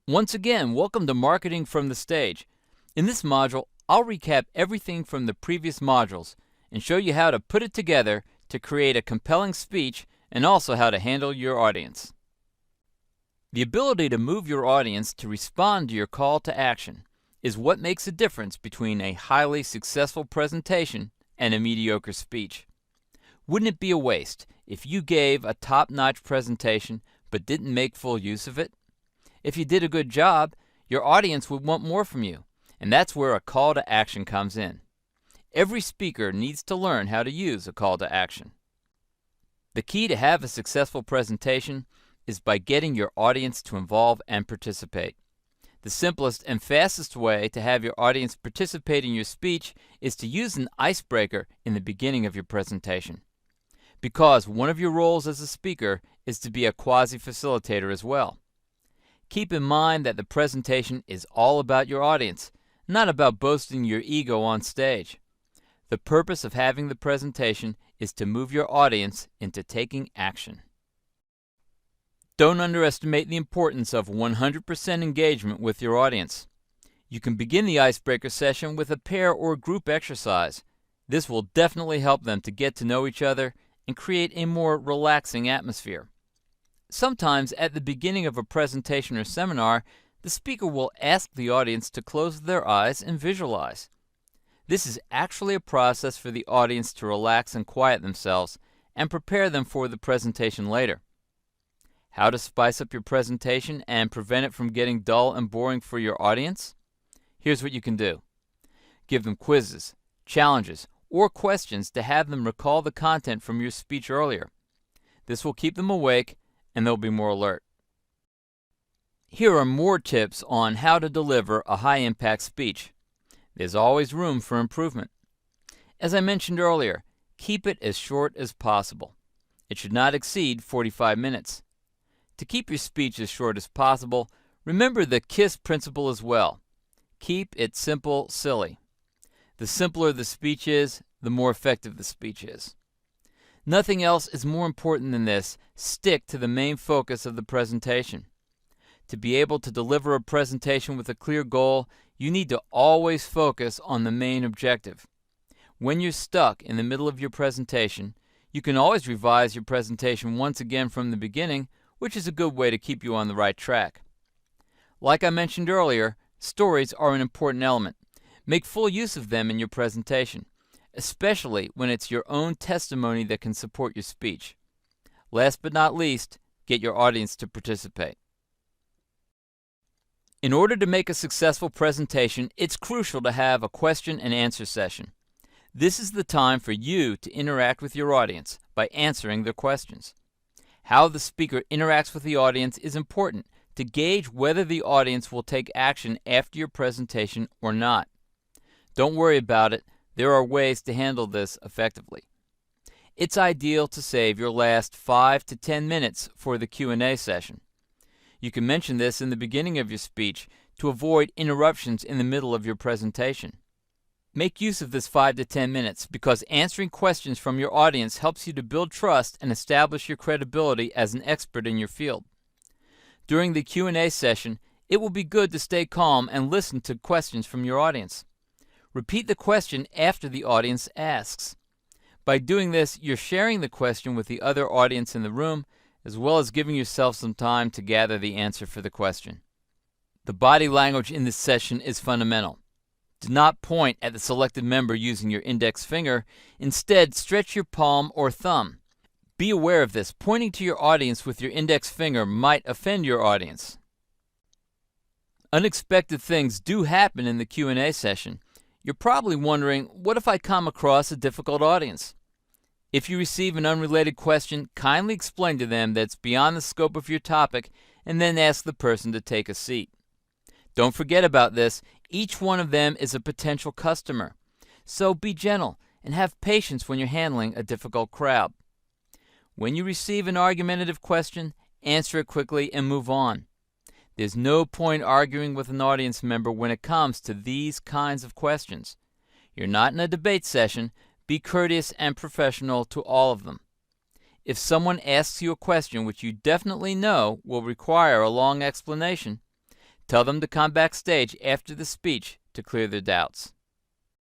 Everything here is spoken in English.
Once again, welcome to Marketing from the Stage. In this module, I'll recap everything from the previous modules and show you how to put it together to create a compelling speech and also how to handle your audience. The ability to move your audience to respond to your call to action is what makes a difference between a highly successful presentation and a mediocre speech. Wouldn't it be a waste if you gave a top-notch presentation but didn't make full use of it? If you did a good job, your audience would want more from you, and that's where a call to action comes in. Every speaker needs to learn how to use a call to action. The key to have a successful presentation is by getting your audience to involve and participate. The simplest and fastest way to have your audience participate in your speech is to use an icebreaker in the beginning of your presentation. Because one of your roles as a speaker is to be a quasi-facilitator as well. Keep in mind that the presentation is all about your audience, not about boasting your ego on stage. The purpose of having the presentation is to move your audience into taking action. Don't underestimate the importance of 100% engagement with your audience. You can begin the icebreaker session with a pair or group exercise. This will definitely help them to get to know each other and create a more relaxing atmosphere. Sometimes at the beginning of a presentation or seminar, the speaker will ask the audience to close their eyes and visualize. This is actually a process for the audience to relax and quiet themselves and prepare them for the presentation later. How to spice up your presentation and prevent it from getting dull and boring for your audience? Here's what you can do. Give them quizzes, challenges, or questions to have them recall the content from your speech earlier. This will keep them awake and they'll be more alert. Here are more tips on how to deliver a high-impact speech. There's always room for improvement. As I mentioned earlier, keep it as short as possible. It should not exceed 45 minutes. To keep your speech as short as possible, remember the KISS principle as well. Keep it simple, silly. The simpler the speech is, the more effective the speech is. Nothing else is more important than this. Stick to the main focus of the presentation. To be able to deliver a presentation with a clear goal, you need to always focus on the main objective. When you're stuck in the middle of your presentation, you can always revise your presentation once again from the beginning, which is a good way to keep you on the right track. Like I mentioned earlier, stories are an important element. Make full use of them in your presentation, especially when it's your own testimony that can support your speech. Last but not least, get your audience to participate. In order to make a successful presentation, it's crucial to have a question and answer session. This is the time for you to interact with your audience by answering their questions. How the speaker interacts with the audience is important to gauge whether the audience will take action after your presentation or not. Don't worry about it. There are ways to handle this effectively. It's ideal to save your last 5 to 10 minutes for the Q&A session. You can mention this in the beginning of your speech to avoid interruptions in the middle of your presentation. Make use of this 5 to 10 minutes because answering questions from your audience helps you to build trust and establish your credibility as an expert in your field. During the Q&A session, it will be good to stay calm and listen to questions from your audience. Repeat the question after the audience asks. By doing this, you're sharing the question with the other audience in the room, as well as giving yourself some time to gather the answer for the question. The body language in this session is fundamental. Do not point at the selected member using your index finger. Instead, stretch your palm or thumb. Be aware of this. Pointing to your audience with your index finger might offend your audience. Unexpected things do happen in the Q&A session. You're probably wondering, what if I come across a difficult audience? If you receive an unrelated question, kindly explain to them that it's beyond the scope of your topic and then ask the person to take a seat. Don't forget about this. Each one of them is a potential customer. So be gentle and have patience when you're handling a difficult crowd. When you receive an argumentative question, answer it quickly and move on. There's no point arguing with an audience member when it comes to these kinds of questions. You're not in a debate session. Be courteous and professional to all of them. If someone asks you a question which you definitely know will require a long explanation, Tell them to come backstage after the speech to clear their doubts.